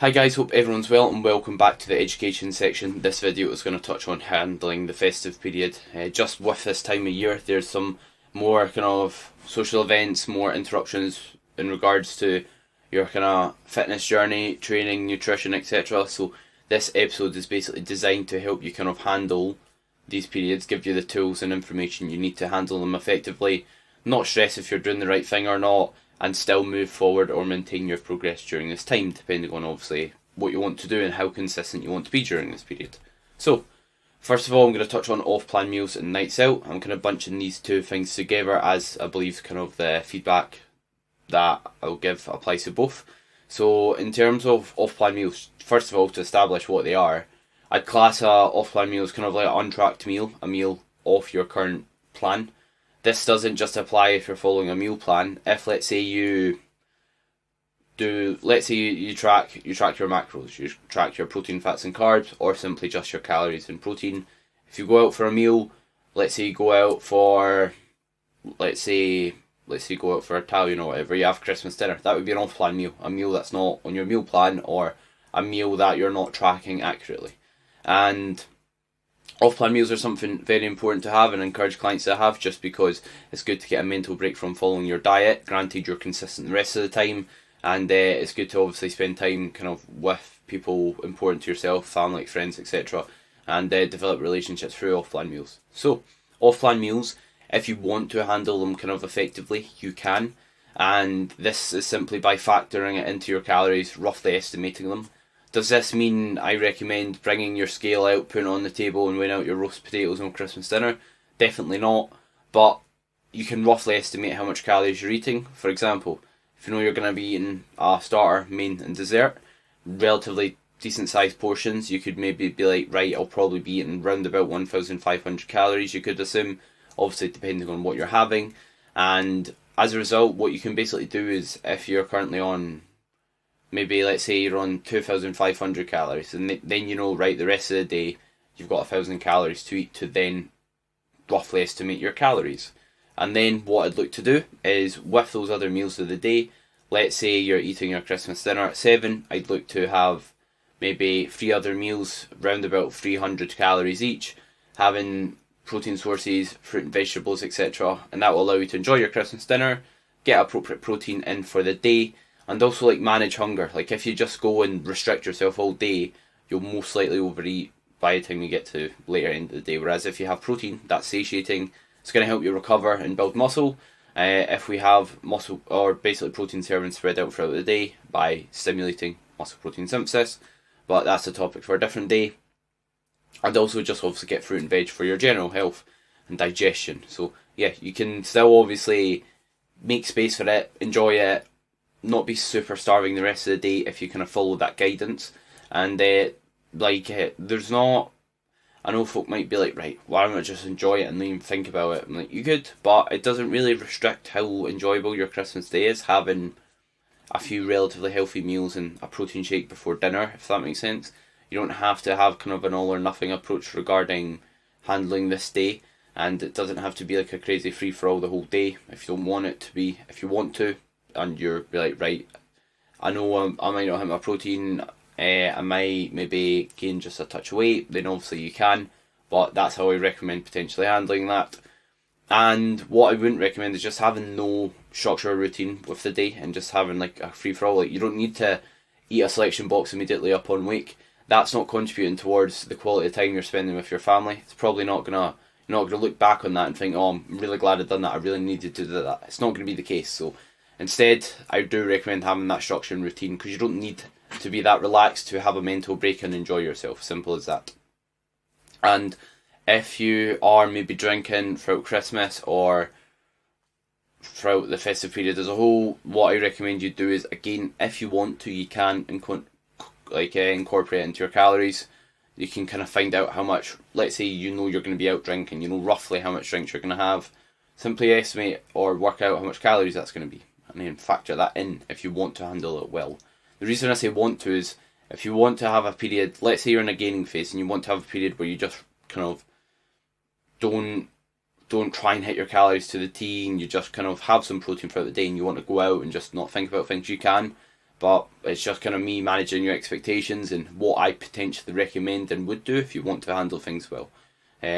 Hi guys, hope everyone's well and welcome back to the education section. This video is going to touch on handling the festive period. Just with this time of year, there's some more kind of social events, more interruptions in regards to your kind of fitness journey, training, nutrition, etc. So this episode is basically designed to help you kind of handle these periods, give you the tools and information you need to handle them effectively, not stress if you're doing the right thing or not, and still move forward or maintain your progress during this time, depending on obviously what you want to do and how consistent you want to be during this period. So, first of all, I'm going to touch on off-plan meals and nights out. I'm kind of bunching these two things together as I believe kind of the feedback that I'll give applies to both. So, in terms of off-plan meals, first of all, to establish what they are, I'd class a off-plan meal as kind of like an untracked meal, a meal off your current plan. This doesn't just apply if you're following a meal plan. If let's say you track your macros, you track your protein, fats and carbs, or simply just your calories and protein. If you go out for a meal, let's say you go out for Italian or whatever, you have Christmas dinner, that would be an off-plan meal, a meal that's not on your meal plan or a meal that you're not tracking accurately. And off-plan meals are something very important to have and encourage clients to have, just because it's good to get a mental break from following your diet. Granted, you're consistent the rest of the time, and it's good to obviously spend time kind of with people important to yourself, family, friends, etc., and develop relationships through off-plan meals. So, off-plan meals, if you want to handle them kind of effectively, you can, and this is simply by factoring it into your calories, roughly estimating them. Does this mean I recommend bringing your scale out, putting it on the table and weighing out your roast potatoes on Christmas dinner? Definitely not, but you can roughly estimate how much calories you're eating. For example, if you know you're going to be eating a starter, main and dessert, relatively decent sized portions, you could maybe be like, right, I'll probably be eating around about 1,500 calories, you could assume, obviously depending on what you're having. And as a result, what you can basically do is, if you're currently on, maybe let's say you're on 2,500 calories, and then you know, right, the rest of the day you've got 1,000 calories to eat, to then roughly estimate your calories. And then what I'd look to do is, with those other meals of the day, let's say you're eating your Christmas dinner at 7, I'd look to have maybe 3 other meals round about 300 calories each, having protein sources, fruit and vegetables, etc. And that will allow you to enjoy your Christmas dinner, get appropriate protein in for the day, and also like manage hunger. Like if you just go and restrict yourself all day, you'll most likely overeat by the time you get to later end of the day. Whereas if you have protein, that's satiating, it's going to help you recover and build muscle. If we have muscle, or basically protein servings spread out throughout the day by stimulating muscle protein synthesis, but that's a topic for a different day. And also just obviously get fruit and veg for your general health and digestion. So yeah, you can still obviously make space for it, enjoy it, not be super starving the rest of the day if you kind of follow that guidance. And there's not, I know folk might be like, right, why don't I just enjoy it and not even think about it? I'm like, you could, but it doesn't really restrict how enjoyable your Christmas day is, having a few relatively healthy meals and a protein shake before dinner, if that makes sense. You don't have to have kind of an all or nothing approach regarding handling this day, and it doesn't have to be like a crazy free for all the whole day if you don't want it to be. If you want to, and you're like, right, I know I might not have my protein, I might maybe gain just a touch of weight, then obviously you can, but that's how I recommend potentially handling that. And what I wouldn't recommend is just having no structure or routine with the day and just having like a free for all. Like, you don't need to eat a selection box immediately upon wake. That's not contributing towards the quality of time you're spending with your family. It's probably not gonna, you're not gonna look back on that and think, oh, I'm really glad I've done that, I really needed to do that. It's not gonna be the case. So instead, I do recommend having that structure and routine, because you don't need to be that relaxed to have a mental break and enjoy yourself. Simple as that. And if you are maybe drinking throughout Christmas or throughout the festive period as a whole, what I recommend you do is, again, if you want to, you can incorporate it into your calories. You can kind of find out how much, let's say you know you're going to be out drinking, you know roughly how much drinks you're going to have. Simply estimate or work out how much calories that's going to be, and then factor that in if you want to handle it well. The reason I say want to is, if you want to have a period, let's say you're in a gaining phase and you want to have a period where you just kind of don't try and hit your calories to the T, and you just kind of have some protein throughout the day and you want to go out and just not think about things, you can. but it's just kind of me managing your expectations and what I potentially recommend and would do if you want to handle things well.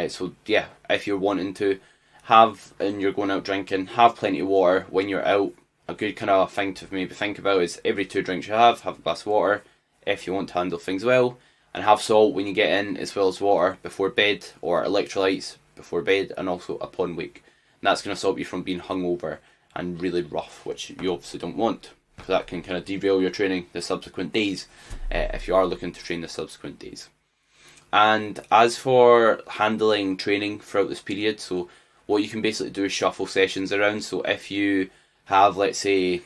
So yeah, if you're wanting to have, and you're going out drinking, have plenty of water when you're out. A good kind of thing to maybe think about is every 2 drinks you have a glass of water if you want to handle things well, and have salt when you get in as well as water before bed, or electrolytes before bed and also upon wake. And that's going to stop you from being hungover and really rough, which you obviously don't want, because that can kind of derail your training the subsequent days if you are looking to train the subsequent days. And as for handling training throughout this period, so what you can basically do is shuffle sessions around. So if you have, let's say,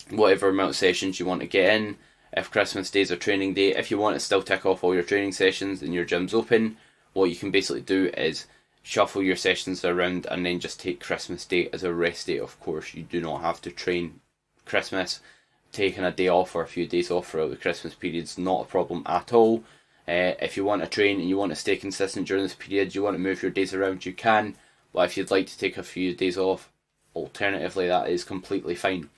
whatever amount of sessions you want to get in, if Christmas Day is a training day, if you want to still tick off all your training sessions and your gym's open, what you can basically do is shuffle your sessions around and then just take Christmas Day as a rest day. Of course, you do not have to train Christmas. Taking a day off or a few days off throughout the Christmas period is not a problem at all. If you want to train and you want to stay consistent during this period, you want to move your days around, you can. But if you'd like to take a few days off, alternatively, that is completely fine.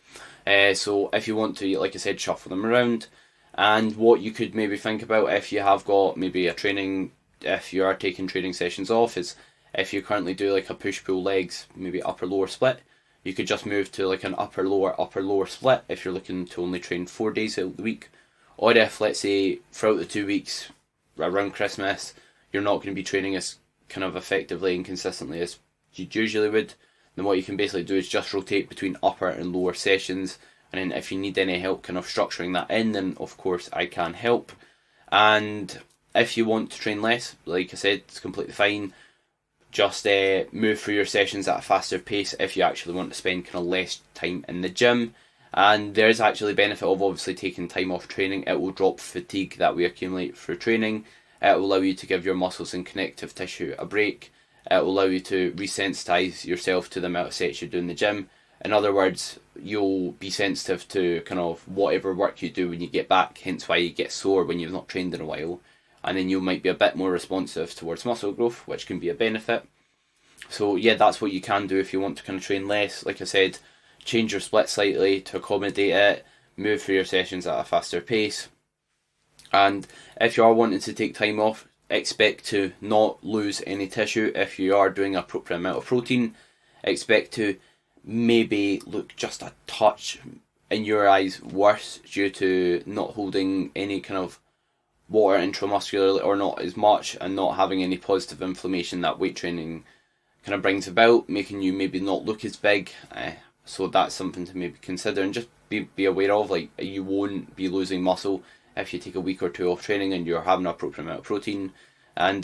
So if you want to, like I said, shuffle them around. And what you could maybe think about if you have got maybe a training, if you are taking training sessions off, is if you currently do like a push-pull legs, maybe upper-lower split, you could just move to like an upper-lower split if you're looking to only train 4 days out of the week. Or if, let's say, throughout the 2 weeks around Christmas, you're not going to be training as kind of effectively and consistently as you usually would, then what you can basically do is just rotate between upper and lower sessions. And then if you need any help kind of structuring that in, then of course I can help. And if you want to train less, like I said, it's completely fine. Just move through your sessions at a faster pace if you actually want to spend kind of less time in the gym. And there is actually benefit of obviously taking time off training. It will drop fatigue that we accumulate through training. It will allow you to give your muscles and connective tissue a break. It will allow you to resensitize yourself to the amount of sets you do in the gym. In other words, you'll be sensitive to kind of whatever work you do when you get back, hence why you get sore when you've not trained in a while. And then you might be a bit more responsive towards muscle growth, which can be a benefit. So yeah, that's what you can do if you want to kind of train less. Like I said, change your split slightly to accommodate it, move through your sessions at a faster pace. And if you are wanting to take time off, expect to not lose any tissue. If you are doing an appropriate amount of protein, expect to maybe look just a touch in your eyes worse due to not holding any kind of water intramuscularly, or not as much, and not having any positive inflammation that weight training kind of brings about, making you maybe not look as big. So that's something to maybe consider and just be aware of. Like, you won't be losing muscle if you take a week or two off training and you're having an appropriate amount of protein. And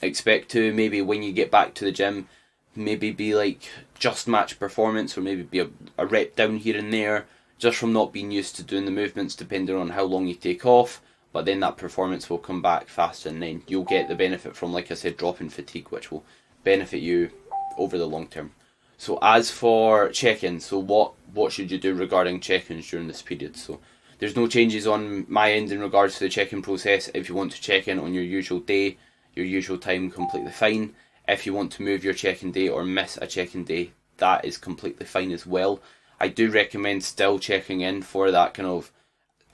expect to maybe when you get back to the gym, maybe be like just match performance, or maybe be a rep down here and there, just from not being used to doing the movements depending on how long you take off. But then that performance will come back faster, and then you'll get the benefit from, like I said, dropping fatigue, which will benefit you over the long term. So as for check-ins, so what should you do regarding check-ins during this period? So there's no changes on my end in regards to the check-in process. If you want to check in on your usual day, your usual time, completely fine. If you want to move your check-in day or miss a check-in day, that is completely fine as well. I do recommend still checking in for that kind of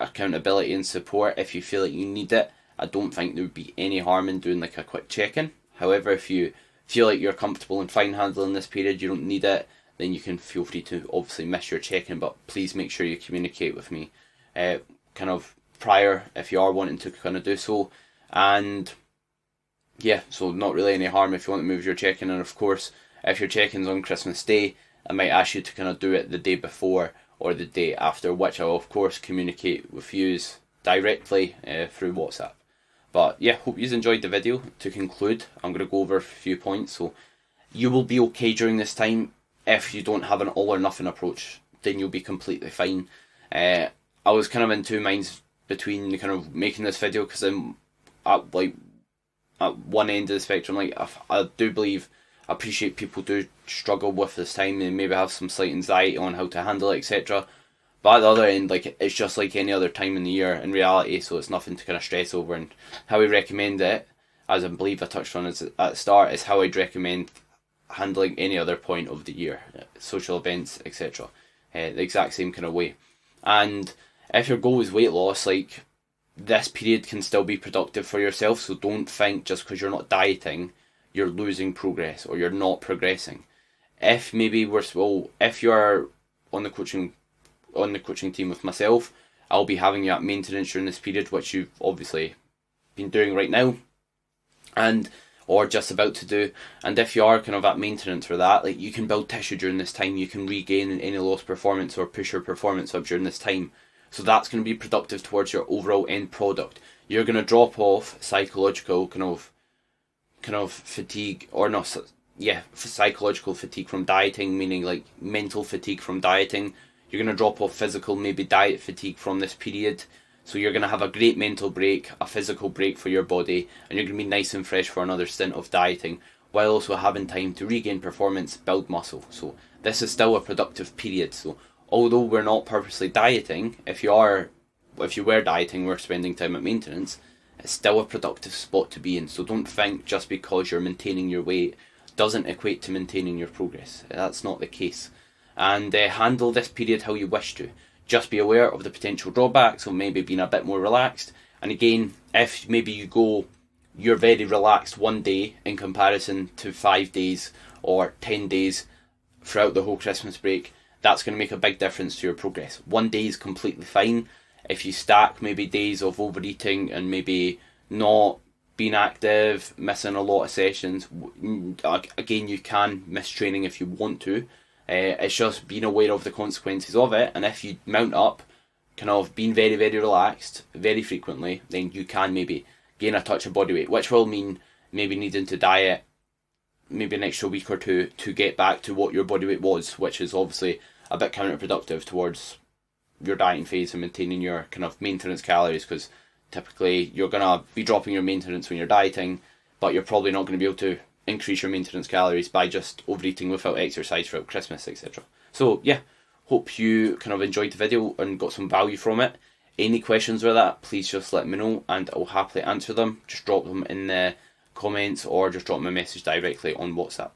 accountability and support if you feel like you need it. I don't think there would be any harm in doing like a quick check-in. However, if you feel like you're comfortable and fine handling this period, you don't need it, then you can feel free to obviously miss your check-in, but please make sure you communicate with me kind of prior if you are wanting to kind of do so. And yeah, so not really any harm if you want to move your check-in. And of course, if your check-in's on Christmas Day, I might ask you to kind of do it the day before or the day after, which I'll of course communicate with you directly through WhatsApp. But yeah, hope you enjoyed the video. To conclude, I'm going to go over a few points. So you will be okay during this time. If you don't have an all or nothing approach, then you'll be completely fine. I was kind of in two minds between kind of making this video, because I'm at one end of the spectrum. Like, I do believe, I appreciate people do struggle with this time and maybe have some slight anxiety on how to handle it, etc. But at the other end, like, it's just like any other time in the year in reality, so it's nothing to kind of stress over. And how we recommend it, as I believe I touched on at the start, is how I'd recommend handling any other point of the year, social events, etc. The exact same kind of way. And if your goal is weight loss, like, this period can still be productive for yourself. So don't think just because you're not dieting, you're losing progress or you're not progressing. If maybe if you're on the coaching team with myself, I'll be having you at maintenance during this period, which you've obviously been doing right now, and or just about to do. And if you are kind of at maintenance for that, like, you can build tissue during this time, you can regain any lost performance or push your performance up during this time. So that's going to be productive towards your overall end product. You're going to drop off psychological kind of fatigue, or not, yeah, psychological fatigue from dieting, meaning like mental fatigue from dieting. You're going to drop off physical, maybe diet fatigue from this period. So you're going to have a great mental break, a physical break for your body, and you're going to be nice and fresh for another stint of dieting, while also having time to regain performance, build muscle. So this is still a productive period. So although we're not purposely dieting, if you were dieting, we're spending time at maintenance, it's still a productive spot to be in. So don't think just because you're maintaining your weight doesn't equate to maintaining your progress. That's not the case. And handle this period how you wish to. Just be aware of the potential drawbacks of maybe being a bit more relaxed. And again, if maybe you're very relaxed one day in comparison to 5 days or 10 days throughout the whole Christmas break, that's going to make a big difference to your progress. One day is completely fine. If you stack maybe days of overeating and maybe not being active, missing a lot of sessions, again, you can miss training if you want to. It's just being aware of the consequences of it, and if you mount up kind of being very, very relaxed very frequently, then you can maybe gain a touch of body weight, which will mean maybe needing to diet maybe an extra week or two to get back to what your body weight was, which is obviously a bit counterproductive towards your dieting phase and maintaining your kind of maintenance calories, because typically you're going to be dropping your maintenance when you're dieting, but you're probably not going to be able to increase your maintenance calories by just overeating without exercise throughout Christmas, etc. So yeah, hope you kind of enjoyed the video and got some value from it. Any questions with that, please just let me know and I'll happily answer them. Just drop them in the comments or just drop me a message directly on WhatsApp.